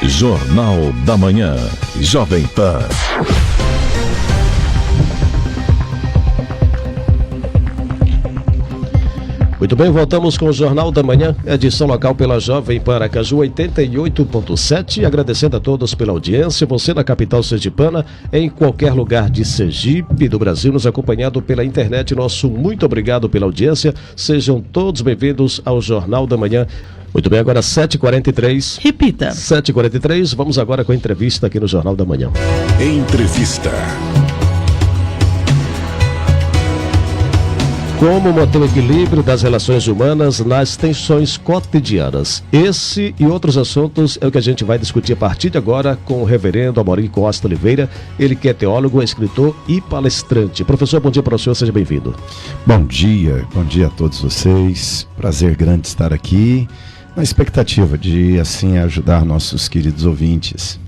Jornal da Manhã, Jovem Pan. Muito bem, voltamos com o Jornal da Manhã, edição local pela Jovem Pan Aracaju 88.7, agradecendo a todos pela audiência, você na capital sergipana, em qualquer lugar de Sergipe, do Brasil, nos acompanhado pela internet, nosso muito obrigado pela audiência, sejam todos bem-vindos ao Jornal da Manhã. Muito bem, agora 7h43. Repita. 7h43, vamos agora com a entrevista aqui no Jornal da Manhã. Entrevista. Como manter o equilíbrio das relações humanas nas tensões cotidianas? Esse e outros assuntos é o que a gente vai discutir a partir de agora com o reverendo Amorim Costa Oliveira, ele que é teólogo, escritor e palestrante. Professor, bom dia para o senhor, seja bem-vindo. Bom dia a todos vocês, prazer grande estar aqui, na expectativa de assim ajudar nossos queridos ouvintes.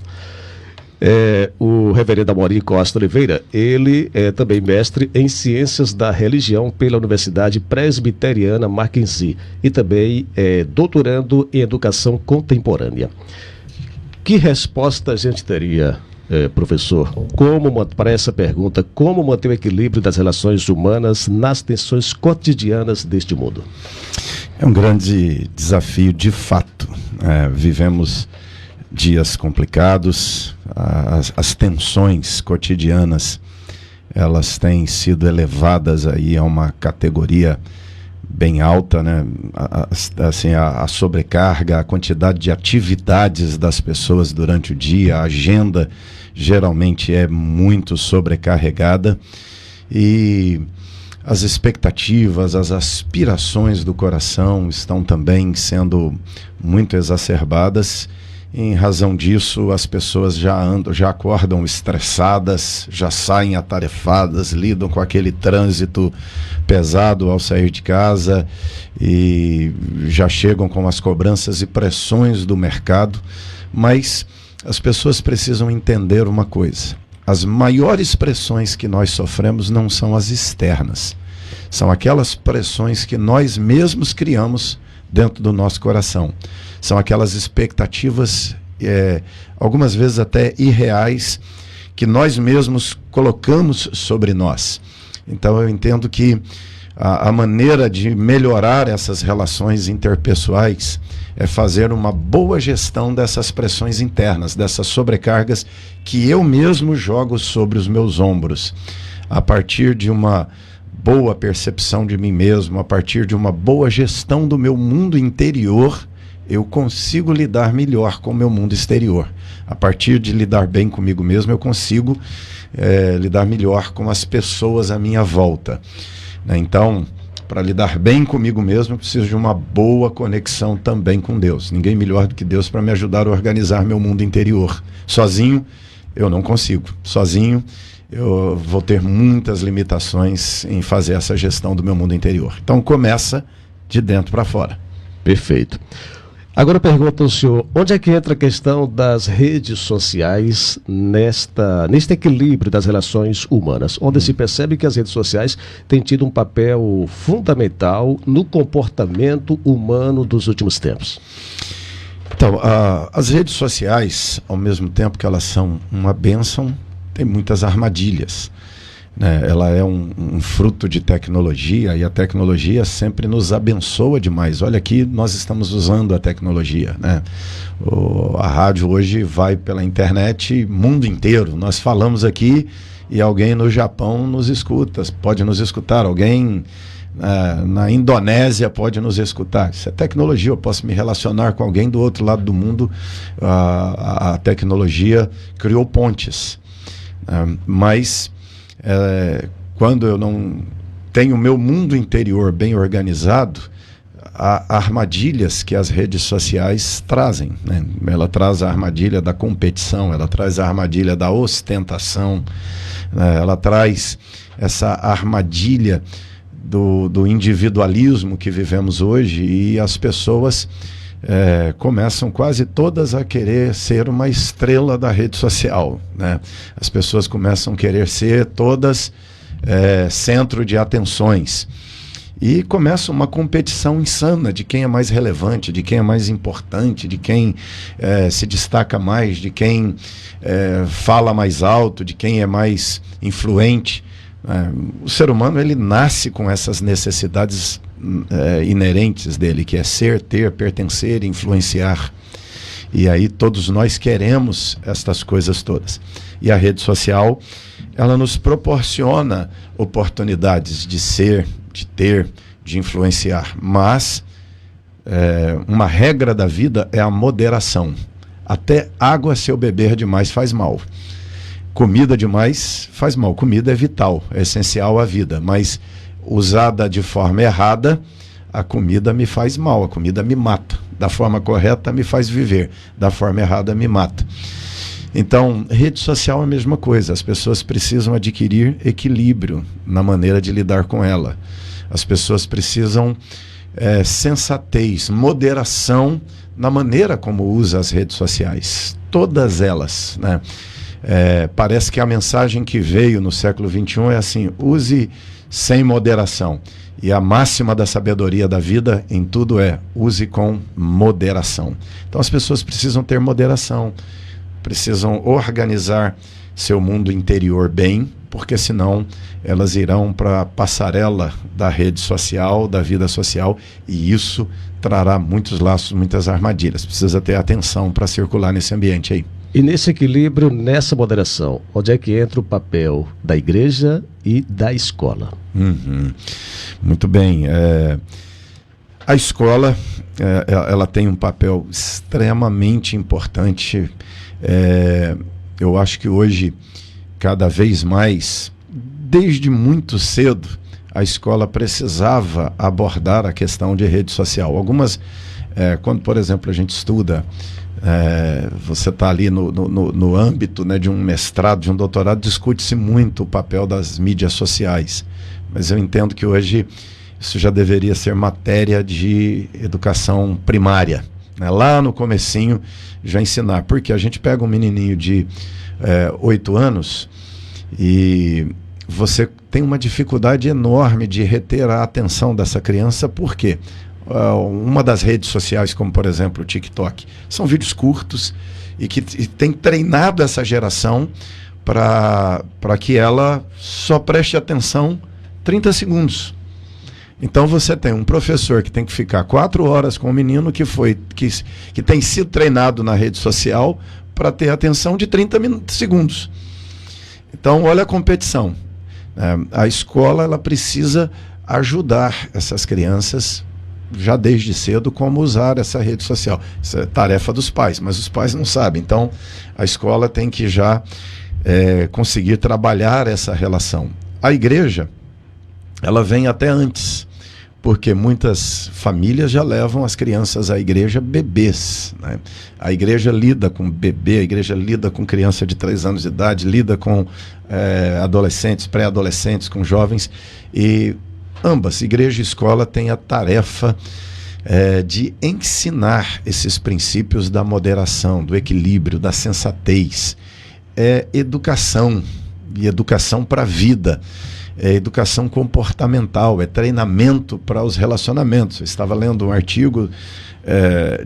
O reverendo Amorim Costa Oliveira, ele é também mestre em Ciências da Religião pela Universidade Presbiteriana Mackenzie e também é doutorando em Educação Contemporânea. Que resposta a gente teria, professor, para essa pergunta, como manter o equilíbrio das relações humanas nas tensões cotidianas deste mundo? É um grande desafio de fato, vivemos dias complicados, as tensões cotidianas, elas têm sido elevadas aí a uma categoria bem alta, né? A sobrecarga, a quantidade de atividades das pessoas durante o dia, a agenda geralmente é muito sobrecarregada e as expectativas, as aspirações do coração estão também sendo muito exacerbadas. Em razão disso, as pessoas já acordam estressadas, já saem atarefadas, lidam com aquele trânsito pesado ao sair de casa e já chegam com as cobranças e pressões do mercado. Mas as pessoas precisam entender uma coisa: as maiores pressões que nós sofremos não são as externas, são aquelas pressões que nós mesmos criamos dentro do nosso coração. São aquelas expectativas, algumas vezes até irreais, que nós mesmos colocamos sobre nós. Então eu entendo que a maneira de melhorar essas relações interpessoais é fazer uma boa gestão dessas pressões internas, dessas sobrecargas que eu mesmo jogo sobre os meus ombros. A partir de uma boa percepção de mim mesmo, a partir de uma boa gestão do meu mundo interior, eu consigo lidar melhor com o meu mundo exterior. A partir de lidar bem comigo mesmo, eu consigo lidar melhor com as pessoas à minha volta. Então, para lidar bem comigo mesmo, eu preciso de uma boa conexão também com Deus. Ninguém melhor do que Deus para me ajudar a organizar meu mundo interior. Sozinho, eu não consigo. Sozinho, eu vou ter muitas limitações em fazer essa gestão do meu mundo interior. Então, começa de dentro para fora. Perfeito. Agora eu pergunto ao senhor, onde é que entra a questão das redes sociais neste equilíbrio das relações humanas, onde se percebe que as redes sociais têm tido um papel fundamental no comportamento humano dos últimos tempos? Então, as redes sociais, ao mesmo tempo que elas são uma bênção, tem muitas armadilhas. Ela é um fruto de tecnologia e a tecnologia sempre nos abençoa demais. Olha aqui, nós estamos usando a tecnologia, né? A rádio hoje vai pela internet mundo inteiro. Nós falamos aqui e alguém no Japão nos escuta, pode nos escutar. Alguém na Indonésia pode nos escutar. Isso é tecnologia, eu posso me relacionar com alguém do outro lado do mundo. A tecnologia criou pontes, mas quando eu não tenho o meu mundo interior bem organizado, há armadilhas que as redes sociais trazem, né? Ela traz a armadilha da competição, ela traz a armadilha da ostentação, ela traz essa armadilha do individualismo que vivemos hoje, e as pessoas começam quase todas a querer ser uma estrela da rede social, né? As pessoas começam a querer ser todas centro de atenções. E começa uma competição insana de quem é mais relevante, de quem é mais importante, de quem se destaca mais, de quem fala mais alto, de quem é mais influente. O ser humano, ele nasce com essas necessidades inerentes dele, que é ser, ter, pertencer, influenciar. E aí todos nós queremos estas coisas todas. E a rede social, ela nos proporciona oportunidades de ser, de ter, de influenciar. Mas uma regra da vida é a moderação. Até água, se eu beber demais, faz mal. Comida demais faz mal. Comida é vital, é essencial à vida. Mas usada de forma errada, a comida me faz mal, a comida me mata. Da forma correta me faz viver, da forma errada me mata. Então, rede social é a mesma coisa. As pessoas precisam adquirir equilíbrio na maneira de lidar com ela. As pessoas precisam sensatez, moderação na maneira como usa as redes sociais. Todas elas, né? Parece que a mensagem que veio no século XXI é assim: use sem moderação. E a máxima da sabedoria da vida em tudo é: use com moderação. Então as pessoas precisam ter moderação, precisam organizar seu mundo interior bem, porque senão elas irão para a passarela da rede social, da vida social, e isso trará muitos laços, muitas armadilhas. Precisa ter atenção para circular nesse ambiente aí. E nesse equilíbrio, nessa moderação, onde é que entra o papel da igreja e da escola? Muito bem. A escola, ela tem um papel extremamente importante. Eu acho que hoje, cada vez mais, desde muito cedo, a escola precisava abordar a questão de rede social. Algumas, quando, por exemplo, a gente estuda, você está ali no âmbito, né, de um mestrado, de um doutorado, discute-se muito o papel das mídias sociais. Mas eu entendo que hoje isso já deveria ser matéria de educação primária, né? Lá no comecinho já ensinar, porque a gente pega um menininho de 8 anos e você tem uma dificuldade enorme de reter a atenção dessa criança. Por quê? Uma das redes sociais, como por exemplo o TikTok, são vídeos curtos e que tem treinado essa geração para que ela só preste atenção 30 segundos. Então você tem um professor que tem que ficar 4 horas com um menino que tem sido treinado na rede social para ter atenção de 30 segundos. Então olha a competição. A escola, ela precisa ajudar essas crianças já desde cedo como usar essa rede social. Isso é tarefa dos pais, mas os pais não sabem. Então a escola tem que já conseguir trabalhar essa relação. A igreja, ela vem até antes, porque muitas famílias já levam as crianças à igreja bebês, né? A igreja lida com bebê, a igreja lida com criança de 3 anos de idade, lida com adolescentes, pré-adolescentes, com jovens, e ambas, igreja e escola, têm a tarefa de ensinar esses princípios da moderação, do equilíbrio, da sensatez. É educação, e educação para a vida. É educação comportamental, é treinamento para os relacionamentos. Eu estava lendo um artigo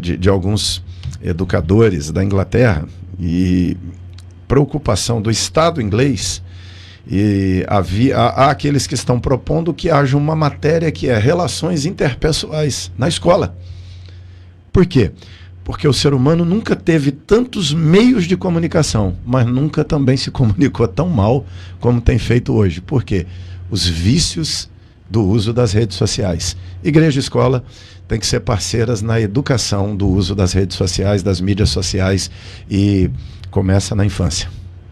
de alguns educadores da Inglaterra, e preocupação do Estado inglês, e há aqueles que estão propondo que haja uma matéria que é relações interpessoais na escola. Por quê? Porque o ser humano nunca teve tantos meios de comunicação, mas nunca também se comunicou tão mal como tem feito hoje. Por quê? Os vícios do uso das redes sociais. Igreja e escola têm que ser parceiras na educação do uso das redes sociais, das mídias sociais, e começa na infância.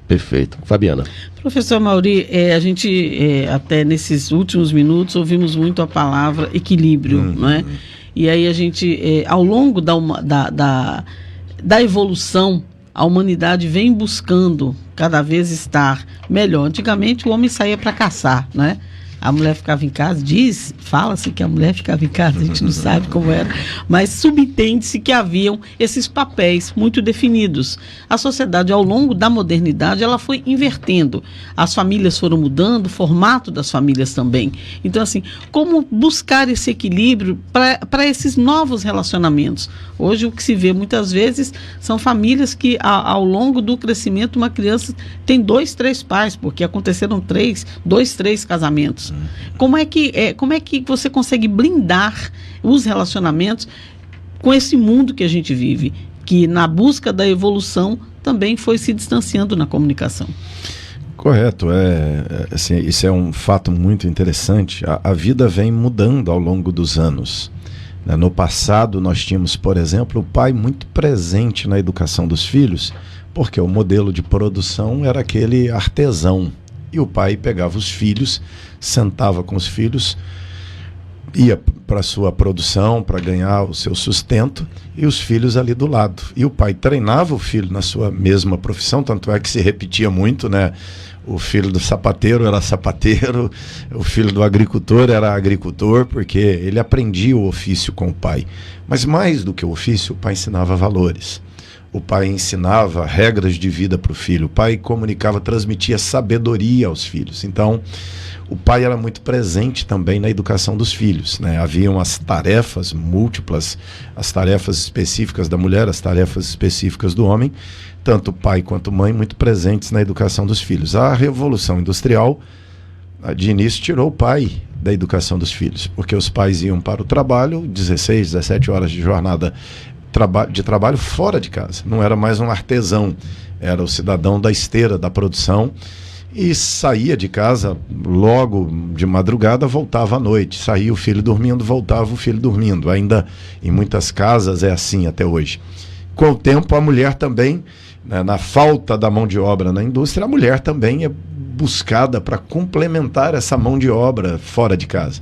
Perfeito. Fabiana. Professor Amaury, a gente até nesses últimos minutos ouvimos muito a palavra equilíbrio, não é? E aí a gente, ao longo da evolução, a humanidade vem buscando cada vez estar melhor. Antigamente o homem saía para caçar, né? a mulher ficava em casa, fala-se que a mulher ficava em casa, a gente não sabe como era, mas subentende-se que haviam esses papéis muito definidos. A sociedade, ao longo da modernidade, ela foi invertendo. As famílias foram mudando, o formato das famílias também. Então, assim, como buscar esse equilíbrio para esses novos relacionamentos? Hoje, o que se vê muitas vezes são famílias que, ao longo do crescimento, uma criança tem 2, 3 pais, porque aconteceram 2, 3 casamentos. Como é que você consegue blindar os relacionamentos com esse mundo que a gente vive, que na busca da evolução também foi se distanciando na comunicação? Correto, assim, isso é um fato muito interessante. A vida vem mudando ao longo dos anos. No passado, nós tínhamos, por exemplo, o pai muito presente na educação dos filhos, porque o modelo de produção era aquele artesão. E o pai pegava os filhos, sentava com os filhos, ia para a sua produção, para ganhar o seu sustento, e os filhos ali do lado. E o pai treinava o filho na sua mesma profissão, tanto é que se repetia muito, né? O filho do sapateiro era sapateiro, o filho do agricultor era agricultor, porque ele aprendia o ofício com o pai. Mas mais do que o ofício, o pai ensinava valores. O pai ensinava regras de vida para o filho. O pai comunicava, transmitia sabedoria aos filhos. Então, o pai era muito presente também na educação dos filhos, né? Haviam as tarefas múltiplas, as tarefas específicas da mulher, as tarefas específicas do homem, tanto pai quanto mãe muito presentes na educação dos filhos. A Revolução Industrial, de início, tirou o pai da educação dos filhos, porque os pais iam para o trabalho, 16, 17 horas de jornada de trabalho fora de casa. Não era mais um artesão, era o cidadão da esteira, da produção, e saía de casa logo de madrugada, voltava à noite. Saía o filho dormindo, voltava o filho dormindo. Ainda em muitas casas é assim até hoje. Com o tempo, a mulher também, né, na falta da mão de obra na indústria, a mulher também é buscada para complementar essa mão de obra fora de casa.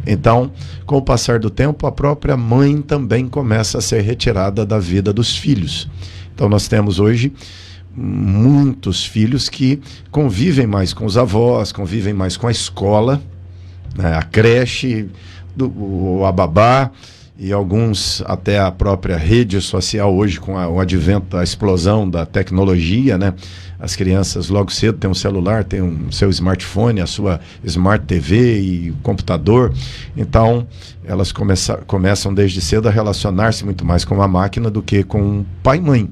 Então, com o passar do tempo, a própria mãe também começa a ser retirada da vida dos filhos. Então, nós temos hoje muitos filhos que convivem mais com os avós, convivem mais com a escola, né, a creche, a babá, e alguns até a própria rede social hoje, com o advento, a explosão da tecnologia, né? As crianças logo cedo têm um celular, têm um seu smartphone, a sua Smart TV e computador. Então, elas começam desde cedo a relacionar-se muito mais com a máquina do que com pai e mãe.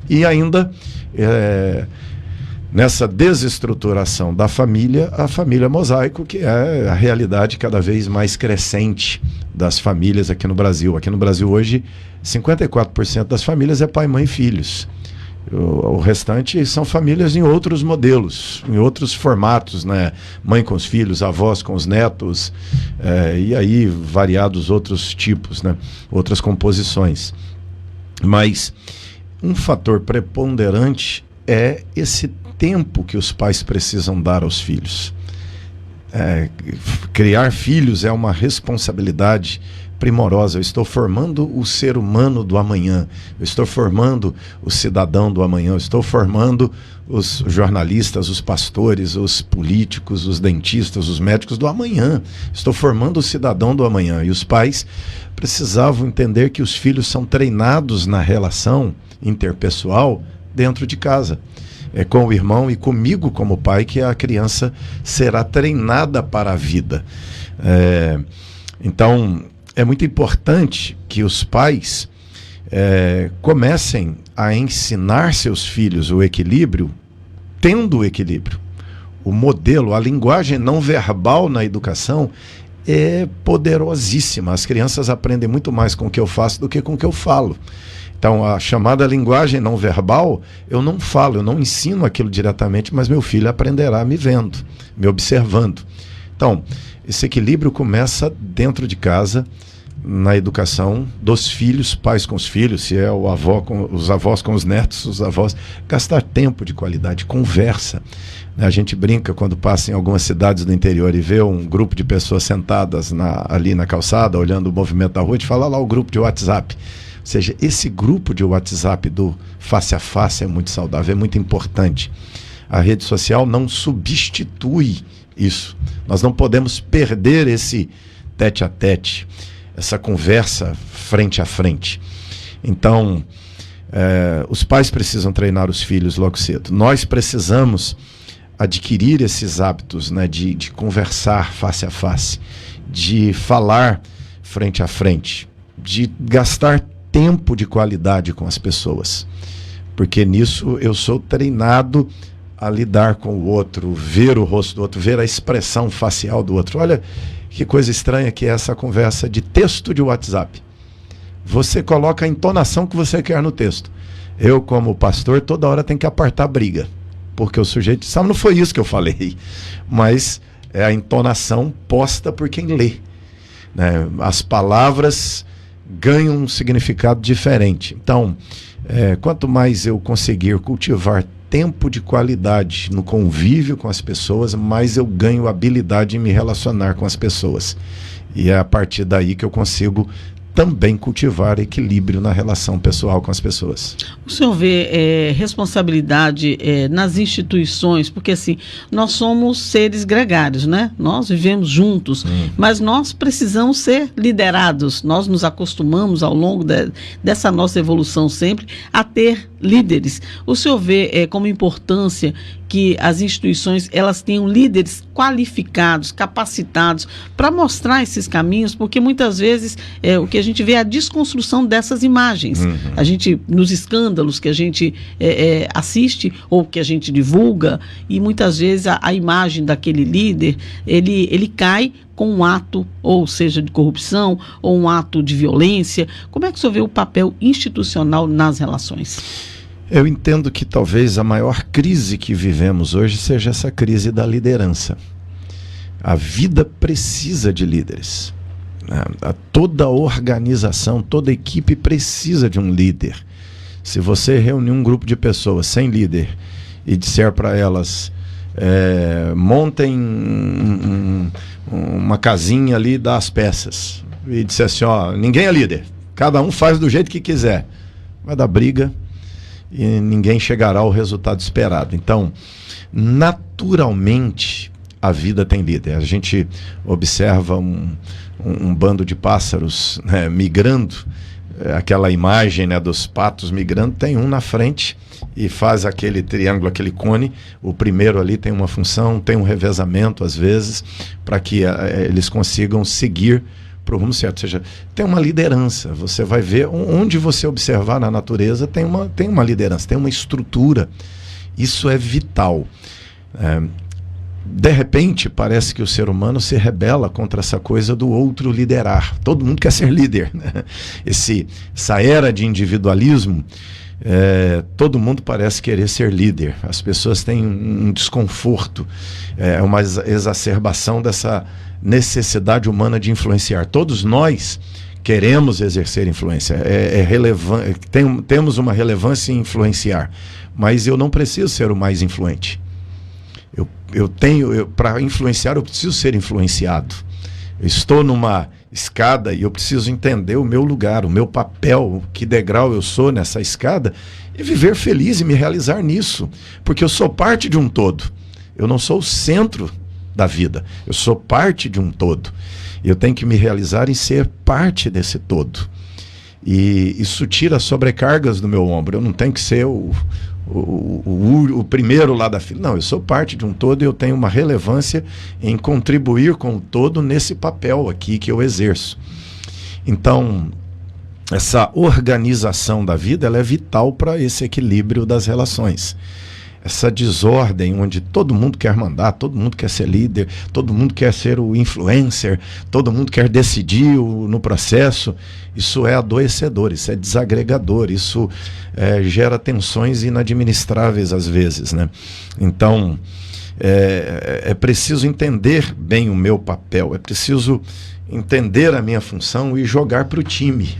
E ainda, nessa desestruturação da família, a família mosaico, que é a realidade cada vez mais crescente das famílias aqui no Brasil. Aqui no Brasil hoje, 54% das famílias é pai, mãe e filhos. O restante são famílias em outros modelos, em outros formatos, né? Mãe com os filhos, avós com os netos, e aí variados outros tipos, né? Outras composições. Mas um fator preponderante é esse tempo que os pais precisam dar aos filhos. Criar filhos é uma responsabilidade primorosa. Eu estou formando o ser humano do amanhã, eu estou formando o cidadão do amanhã, eu estou formando os jornalistas, os pastores, os políticos, os dentistas, os médicos do amanhã. Estou formando o cidadão do amanhã. E os pais precisavam entender que os filhos são treinados na relação interpessoal dentro de casa. É com o irmão e comigo como pai que a criança será treinada para a vida. Então, é muito importante que os pais comecem a ensinar seus filhos o equilíbrio, tendo o equilíbrio. O modelo, a linguagem não verbal na educação é poderosíssima. As crianças aprendem muito mais com o que eu faço do que com o que eu falo. Então, a chamada linguagem não verbal, eu não falo, eu não ensino aquilo diretamente, mas meu filho aprenderá me vendo, me observando. Então, esse equilíbrio começa dentro de casa, na educação dos filhos, pais com os filhos, se é os avós com os netos, os avós, gastar tempo de qualidade, conversa. A gente brinca quando passa em algumas cidades do interior e vê um grupo de pessoas sentadas ali na calçada, olhando o movimento da rua, a gente fala lá o grupo de WhatsApp. Ou seja, esse grupo de WhatsApp do face a face é muito saudável, é muito importante. A rede social não substitui isso. Nós não podemos perder esse tete-a-tete, essa conversa frente a frente. Então, os pais precisam treinar os filhos logo cedo. Nós precisamos adquirir esses hábitos, né, de conversar face a face, de falar frente a frente, de gastar tempo de qualidade com as pessoas. Porque nisso eu sou treinado a lidar com o outro, ver o rosto do outro, ver a expressão facial do outro. Olha que coisa estranha que é essa conversa de texto de WhatsApp. Você coloca a entonação que você quer no texto. Eu, como pastor, toda hora tenho que apartar a briga, porque o sujeito sabe, não foi isso que eu falei, mas é a entonação posta por quem lê, né? As palavras ganham um significado diferente. Então, quanto mais eu conseguir cultivar tempo de qualidade no convívio com as pessoas, mais eu ganho habilidade em me relacionar com as pessoas. E é a partir daí que eu consigo também cultivar equilíbrio na relação pessoal com as pessoas. O senhor vê responsabilidade nas instituições, porque assim, nós somos seres gregários, né? Nós vivemos juntos, mas nós precisamos ser liderados. Nós nos acostumamos ao longo dessa nossa evolução sempre a ter líderes. O senhor vê como importância que as instituições elas tenham líderes qualificados, capacitados para mostrar esses caminhos, porque muitas vezes o que a gente vê é a desconstrução dessas imagens. A gente, nos escândalos que a gente assiste ou que a gente divulga, e muitas vezes a imagem daquele líder, ele cai com um ato, ou seja, de corrupção, ou um ato de violência. Como é que o senhor vê o papel institucional nas relações? Eu entendo que talvez a maior crise que vivemos hoje seja essa crise da liderança. A vida precisa de líderes. Toda organização, toda equipe precisa de um líder. Se você reunir um grupo de pessoas sem líder e disser para elas, montem uma casinha ali das peças, e disser assim, ninguém é líder, cada um faz do jeito que quiser, vai dar briga e ninguém chegará ao resultado esperado. Então, naturalmente, a vida tem líder. A gente observa um bando de pássaros, né, migrando, aquela imagem, né, dos patos migrando, tem um na frente e faz aquele triângulo, aquele cone. O primeiro ali tem uma função, tem um revezamento às vezes, para que eles consigam seguir para o rumo certo. Ou seja, tem uma liderança. Você vai ver, onde você observar na natureza, tem uma liderança, tem uma estrutura. Isso é vital. De repente, parece que o ser humano se rebela contra essa coisa do outro liderar. Todo mundo quer ser líder, né? Essa era de individualismo, todo mundo parece querer ser líder. As pessoas têm um desconforto, uma exacerbação dessa necessidade humana de influenciar. Todos nós queremos exercer influência, relevante, temos uma relevância em influenciar, mas eu não preciso ser o mais influente. Para influenciar, eu preciso ser influenciado. Eu estou numa escada e eu preciso entender o meu lugar, o meu papel, que degrau eu sou nessa escada, e viver feliz e me realizar nisso, porque eu sou parte de um todo. Eu não sou o centro da vida, eu sou parte de um todo. Eu tenho que me realizar em ser parte desse todo. E isso tira sobrecargas do meu ombro. Eu não tenho que ser o primeiro lá da fila. Não, eu sou parte de um todo e eu tenho uma relevância em contribuir com o todo nesse papel aqui que eu exerço. Então, essa organização da vida, ela é vital para esse equilíbrio das relações. Essa desordem onde todo mundo quer mandar, todo mundo quer ser líder, todo mundo quer ser o influencer, todo mundo quer decidir no processo, isso é adoecedor, isso é desagregador, isso gera tensões inadministráveis às vezes, né? Então, é preciso entender bem o meu papel, é preciso entender a minha função e jogar para o time,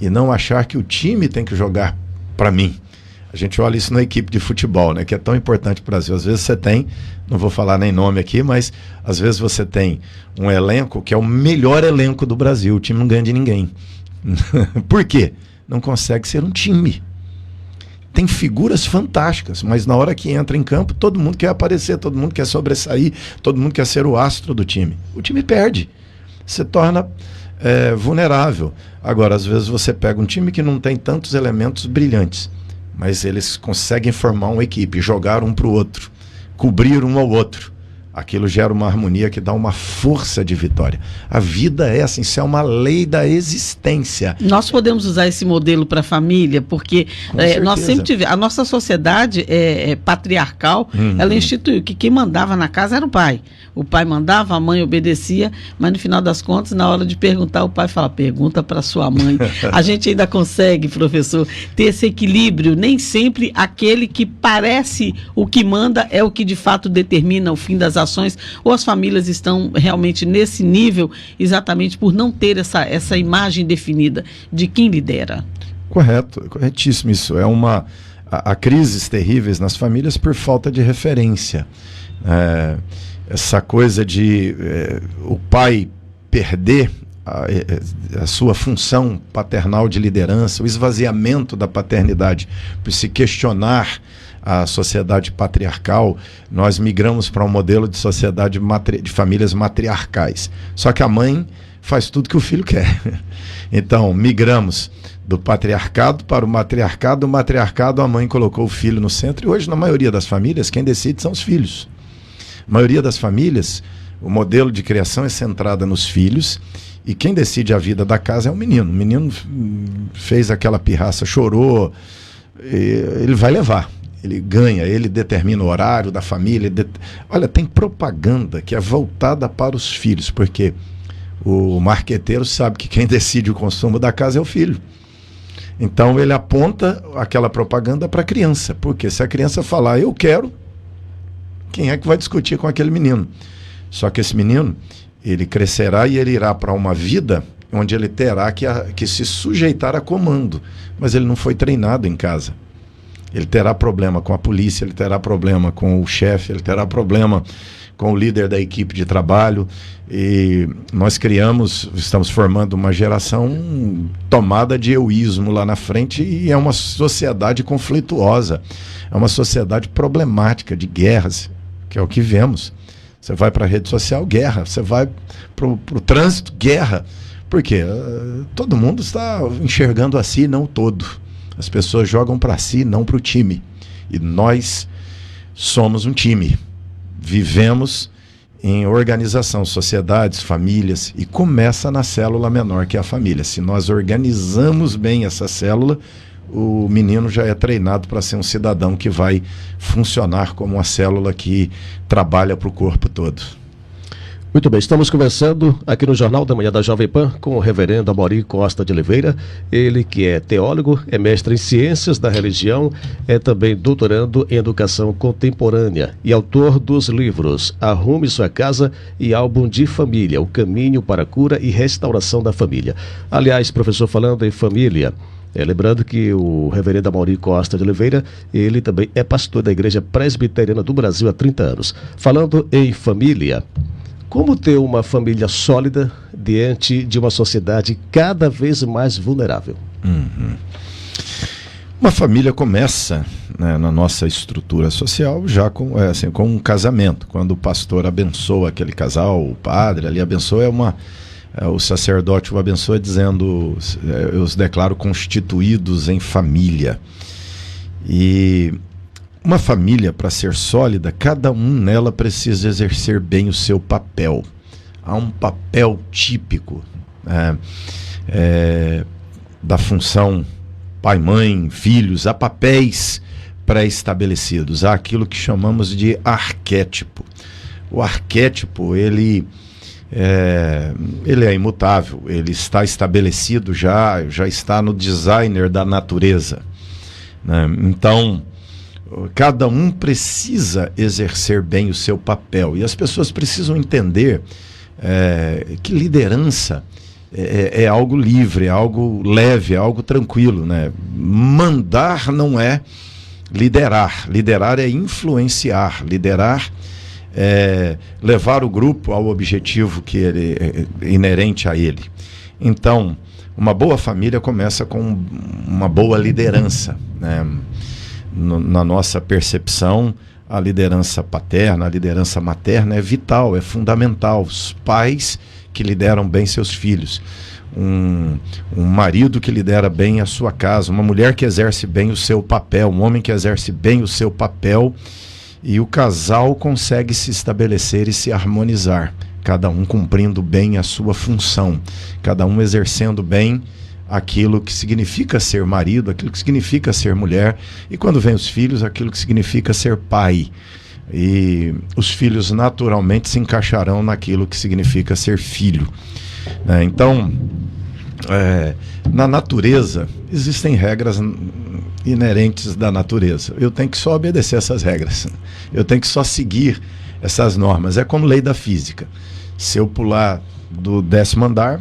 e não achar que o time tem que jogar para mim. A gente olha isso na equipe de futebol, né, que é tão importante para o Brasil. Às vezes você tem, não vou falar nem nome aqui, mas às vezes você tem um elenco que é o melhor elenco do Brasil, o time não ganha de ninguém. Por quê? Não consegue ser um time. tem figuras fantásticas, mas na hora que entra em campo, todo mundo quer aparecer, todo mundo quer sobressair, todo mundo quer ser o astro do time. O time perde, se torna vulnerável. Agora, às vezes você pega um time que não tem tantos elementos brilhantes, mas eles conseguem formar uma equipe, jogar um para o outro, cobrir um ao outro. Aquilo gera uma harmonia que dá uma força de vitória. A vida é assim, isso é uma lei da existência. Nós podemos usar esse modelo para a família, porque nós sempre tivemos, a nossa sociedade patriarcal, ela instituiu que quem mandava na casa era o pai. O pai mandava, a mãe obedecia, mas no final das contas, na hora de perguntar, o pai fala, pergunta para sua mãe. A gente ainda consegue, professor, ter esse equilíbrio. Nem sempre aquele que parece o que manda é o que de fato determina o fim das ações, ou as famílias estão realmente nesse nível exatamente por não ter essa imagem definida de quem lidera. Correto, corretíssimo isso. Há crises terríveis nas famílias por falta de referência. Essa coisa de o pai perder a sua função paternal de liderança, o esvaziamento da paternidade, por se questionar a sociedade patriarcal, nós migramos para um modelo de sociedade de famílias matriarcais. Só que a mãe faz tudo que o filho quer. Então, migramos do patriarcado para o matriarcado. Do matriarcado, a mãe colocou o filho no centro. E hoje, na maioria das famílias, quem decide são os filhos. A maioria das famílias, o modelo de criação é centrado nos filhos. E quem decide a vida da casa é o menino. O menino fez aquela pirraça, chorou, ele vai levar. Ele ganha, ele determina o horário da família. Olha, tem propaganda que é voltada para os filhos, porque o marqueteiro sabe que quem decide o consumo da casa é o filho. Então ele aponta aquela propaganda para a criança, porque se a criança falar, eu quero, quem é que vai discutir com aquele menino? Só que esse menino, ele crescerá e ele irá para uma vida onde ele terá que se sujeitar a comando, mas ele não foi treinado em casa. Ele terá problema com a polícia, ele terá problema com o chefe, ele terá problema com o líder da equipe de trabalho. E nós estamos formando uma geração tomada de egoísmo lá na frente, e é uma sociedade conflituosa, é uma sociedade problemática, de guerras, que é o que vemos. Você vai para a rede social, guerra. Você vai para o trânsito, guerra. Por quê? Todo mundo está enxergando a si, não o todo. As pessoas jogam para si, não para o time. E nós somos um time. Vivemos em organização, sociedades, famílias, e começa na célula menor, que é a família. Se nós organizamos bem essa célula, o menino já é treinado para ser um cidadão que vai funcionar como uma célula que trabalha para o corpo todo. Muito bem, estamos conversando aqui no Jornal da Manhã da Jovem Pan com o reverendo Amorim Costa de Oliveira, ele que é teólogo, é mestre em ciências da religião, é também doutorando em educação contemporânea e autor dos livros Arrume Sua Casa e Álbum de Família, O Caminho para a Cura e Restauração da Família. Aliás, professor, falando em família, lembrando que o reverendo Amorim Costa de Oliveira, ele também é pastor da Igreja Presbiteriana do Brasil há 30 anos. Falando em família, como ter uma família sólida diante de uma sociedade cada vez mais vulnerável? Uma família começa, né, na nossa estrutura social já com um casamento. Quando o pastor abençoa aquele casal, o padre ali abençoa, o sacerdote o abençoa dizendo, eu os declaro constituídos em família. E uma família, para ser sólida, cada um nela precisa exercer bem o seu papel. Há um papel típico da função pai, mãe, filhos. Há papéis pré-estabelecidos. Há aquilo que chamamos de arquétipo. O arquétipo, ele é imutável, ele está estabelecido já está no designer da natureza, né? Então, cada um precisa exercer bem o seu papel, e as pessoas precisam entender que liderança é algo livre, é algo leve, é algo tranquilo, né? Mandar não é liderar. Liderar é influenciar. Liderar é levar o grupo ao objetivo que é inerente a ele. Então, uma boa família começa com uma boa liderança, né? na nossa percepção, a liderança paterna, a liderança materna é vital, é fundamental. Os pais que lideram bem seus filhos, um marido que lidera bem a sua casa, uma mulher que exerce bem o seu papel, um homem que exerce bem o seu papel, e o casal consegue se estabelecer e se harmonizar, cada um cumprindo bem a sua função, cada um exercendo bem aquilo que significa ser marido, aquilo que significa ser mulher, e quando vem os filhos, aquilo que significa ser pai. E os filhos naturalmente se encaixarão naquilo que significa ser filho. Então, na natureza, existem regras inerentes da natureza. Eu tenho que só obedecer essas regras. Eu tenho que só seguir essas normas. É como lei da física. Se eu pular do 10º andar,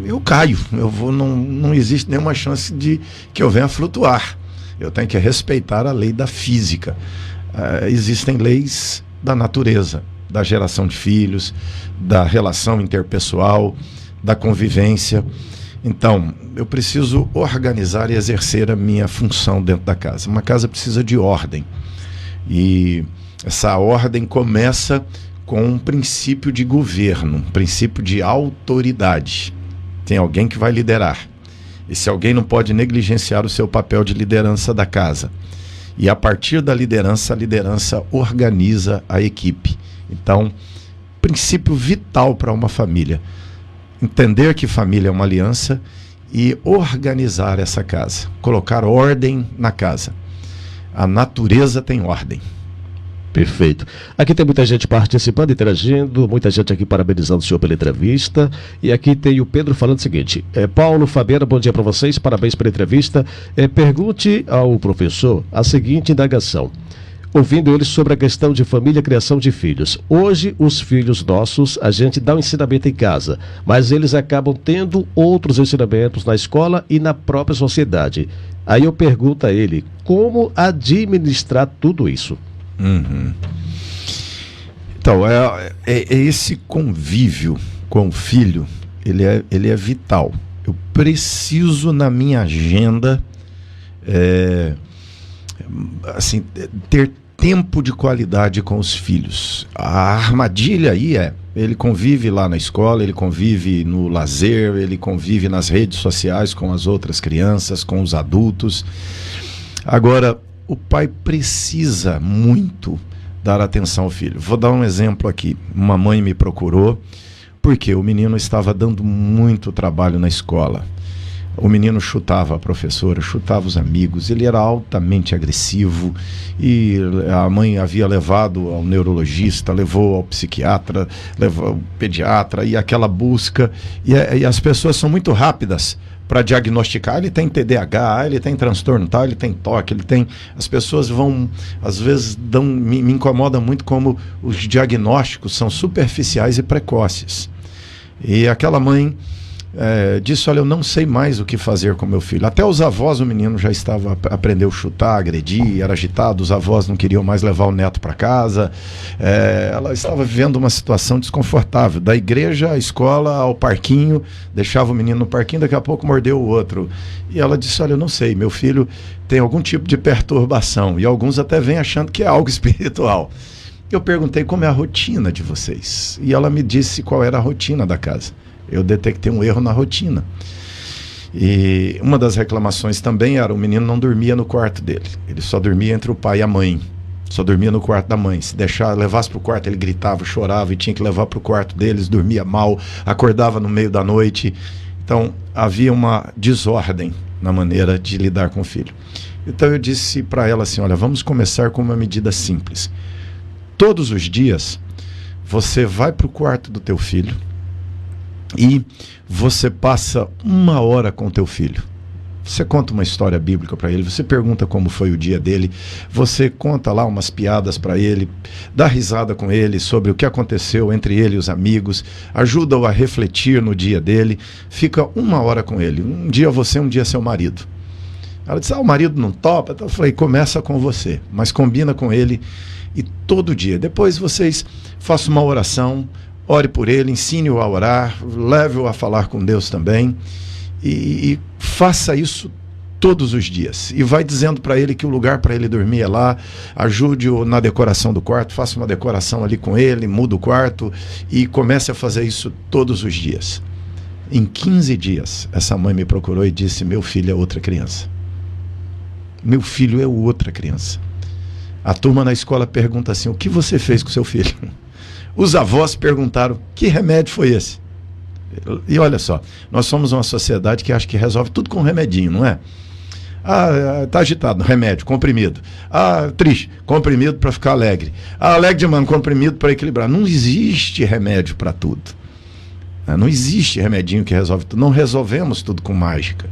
eu caio. Não existe nenhuma chance de que eu venha flutuar. Eu tenho que respeitar a lei da física. Existem leis da natureza, da geração de filhos, da relação interpessoal, da convivência. Então, eu preciso organizar e exercer a minha função dentro da casa. Uma casa precisa de ordem. E essa ordem começa com um princípio de governo, um princípio de autoridade. Tem alguém que vai liderar. Esse alguém não pode negligenciar o seu papel de liderança da casa. E a partir da liderança, a liderança organiza a equipe. Então, princípio vital para uma família. Entender que família é uma aliança e organizar essa casa. Colocar ordem na casa. A natureza tem ordem. Perfeito. Aqui tem muita gente participando, interagindo, muita gente aqui parabenizando o senhor pela entrevista. E aqui tem o Pedro falando o seguinte: Paulo, Fabiana, bom dia para vocês, parabéns pela entrevista. Pergunte ao professor a seguinte indagação, ouvindo ele sobre a questão de família e criação de filhos. Hoje, os filhos nossos, a gente dá um ensinamento em casa, mas eles acabam tendo outros ensinamentos na escola e na própria sociedade. Aí eu pergunto a ele, como administrar tudo isso? Então, esse convívio com o filho, ele é vital. Eu preciso na minha agenda ter tempo de qualidade com os filhos. A armadilha aí ele convive lá na escola, ele convive no lazer, ele convive nas redes sociais com as outras crianças, com os adultos. Agora, o pai precisa muito dar atenção ao filho. Vou dar um exemplo aqui. Uma mãe me procurou porque o menino estava dando muito trabalho na escola. O menino chutava a professora, chutava os amigos, ele era altamente agressivo e a mãe havia levado ao neurologista, levou ao psiquiatra, levou ao pediatra e aquela busca. E as pessoas são muito rápidas para diagnosticar. Ele tem TDAH, ele tem transtorno tal, ele tem toque, ele tem... As pessoas vão, às vezes, me incomoda muito como os diagnósticos são superficiais e precoces. E aquela mãe disse, olha, eu não sei mais o que fazer com meu filho. Até os avós, o menino já aprendeu a chutar, agredir, era agitado, os avós não queriam mais levar o neto para casa. Ela estava vivendo uma situação desconfortável, da igreja à escola, ao parquinho, deixava o menino no parquinho, daqui a pouco mordeu o outro. E ela disse, olha, eu não sei, meu filho tem algum tipo de perturbação, e alguns até vêm achando que é algo espiritual. Eu perguntei como é a rotina de vocês, e ela me disse qual era a rotina da casa. Eu detectei um erro na rotina. E uma das reclamações também era, o menino não dormia no quarto dele. Ele só dormia entre o pai e a mãe. Só dormia no quarto da mãe. Se levasse para o quarto, ele gritava, chorava e tinha que levar para o quarto deles, dormia mal, acordava no meio da noite. Então, havia uma desordem na maneira de lidar com o filho. Então eu disse para ela assim, olha, vamos começar com uma medida simples. Todos os dias, você vai para o quarto do teu filho, e você passa 1 hora com o teu filho. Você conta uma história bíblica para ele, você pergunta como foi o dia dele, você conta lá umas piadas para ele, dá risada com ele sobre o que aconteceu entre ele e os amigos, ajuda-o a refletir no dia dele, fica 1 hora com ele. Um dia você, um dia seu marido. Ela disse, o marido não topa? Então eu falei, começa com você, mas combina com ele e todo dia. Depois vocês façam uma oração, ore por ele, ensine-o a orar, leve-o a falar com Deus também e faça isso todos os dias, e vai dizendo para ele que o lugar para ele dormir é lá, ajude-o na decoração do quarto, faça uma decoração ali com ele, muda o quarto e comece a fazer isso todos os dias. Em 15 dias, essa mãe me procurou e disse: meu filho é outra criança. Meu filho é outra criança. A turma na escola pergunta assim: o que você fez com seu filho? Os avós perguntaram: que remédio foi esse? E olha só, nós somos uma sociedade que acha que resolve tudo com remedinho, não é? Tá agitado, remédio, comprimido. Triste, comprimido para ficar alegre. Alegre de mano, comprimido para equilibrar. Não existe remédio para tudo. Não existe remedinho que resolve tudo. Não resolvemos tudo com mágica.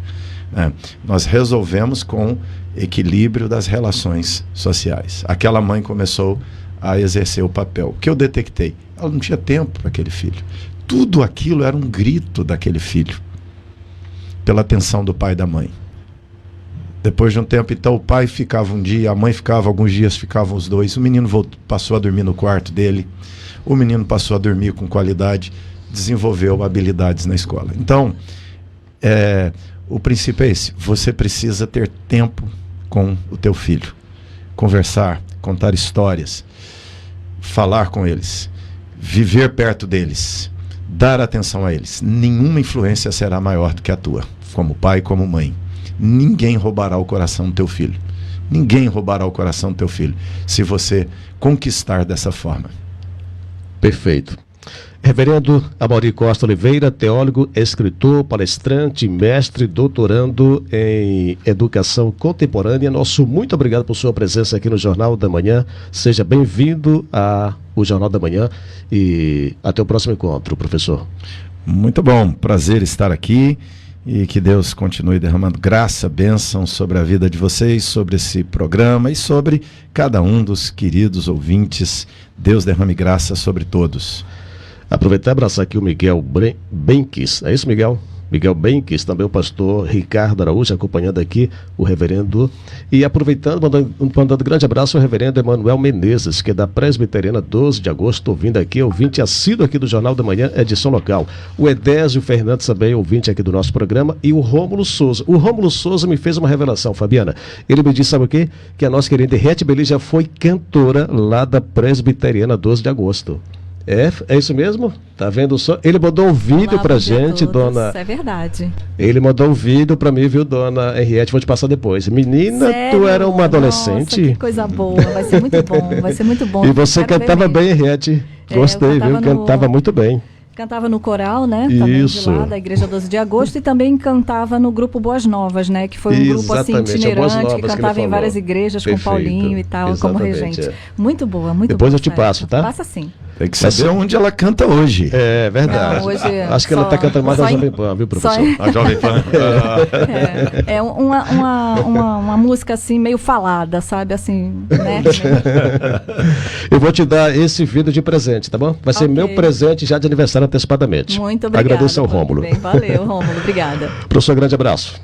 Nós resolvemos com equilíbrio das relações sociais. Aquela mãe começou a exercer o papel. O que eu detectei? Ela não tinha tempo para aquele filho. Tudo aquilo era um grito daquele filho, pela atenção do pai e da mãe. Depois de um tempo, então, o pai ficava um dia, a mãe ficava, alguns dias ficavam os dois. O menino passou a dormir no quarto dele, o menino passou a dormir com qualidade, desenvolveu habilidades na escola. Então, o princípio é esse: você precisa ter tempo com o teu filho, conversar, contar histórias, falar com eles, viver perto deles, dar atenção a eles. Nenhuma influência será maior do que a tua, como pai, como mãe. Ninguém roubará o coração do teu filho. Ninguém roubará o coração do teu filho se você conquistar dessa forma. Perfeito. Reverendo Amaury Costa Oliveira, teólogo, escritor, palestrante, mestre, doutorando em educação contemporânea. Nosso muito obrigado por sua presença aqui no Jornal da Manhã. Seja bem-vindo ao Jornal da Manhã e até o próximo encontro, professor. Muito bom, prazer estar aqui e que Deus continue derramando graça, bênção sobre a vida de vocês, sobre esse programa e sobre cada um dos queridos ouvintes. Deus derrame graça sobre todos. Aproveitar e abraçar aqui o Miguel Benques. É isso, Miguel? Miguel Benques, também o pastor Ricardo Araújo, acompanhando aqui o reverendo. E aproveitando, mandando um grande abraço ao reverendo Emanuel Menezes, que é da Presbiteriana 12 de agosto, ouvindo aqui, ouvinte assíduo aqui do Jornal da Manhã, edição local. O Edésio Fernandes também, ouvinte aqui do nosso programa, e o Rômulo Souza. O Rômulo Souza me fez uma revelação, Fabiana. Ele me disse, sabe o quê? Que a nossa querida Henriette Beli já foi cantora lá da Presbiteriana 12 de agosto. É isso mesmo? Tá vendo só? Ele mandou um vídeo pra gente, dona... É verdade. Ele mandou um vídeo pra mim, viu, dona Henriette? Vou te passar depois. Menina, sério? Tu era uma adolescente? Nossa, que coisa boa. Vai ser muito bom. Vai ser muito bom. E você cantava bem, Henriette. Gostei, viu? Cantava muito bem. Cantava no coral, né? Também isso. De lá, da Igreja 12 de Agosto, e também cantava no grupo Boas Novas, né? Que foi um grupo assim itinerante, que cantava em várias igrejas. Perfeito. Com Paulinho e tal, como regente. Muito boa, muito boa. Depois eu te passo, tá? Passa sim. Tem que saber onde ela canta hoje. É verdade. Não, hoje acho que ela está cantando mais na Jovem Pan, viu, professor? A Jovem Pan. É uma música assim, meio falada, sabe? Assim, né? Eu vou te dar esse vídeo de presente, tá bom? Vai ser meu presente já de aniversário antecipadamente. Muito obrigada. Agradeço ao Rômulo. Valeu, Rômulo. Obrigada. Professor, grande abraço.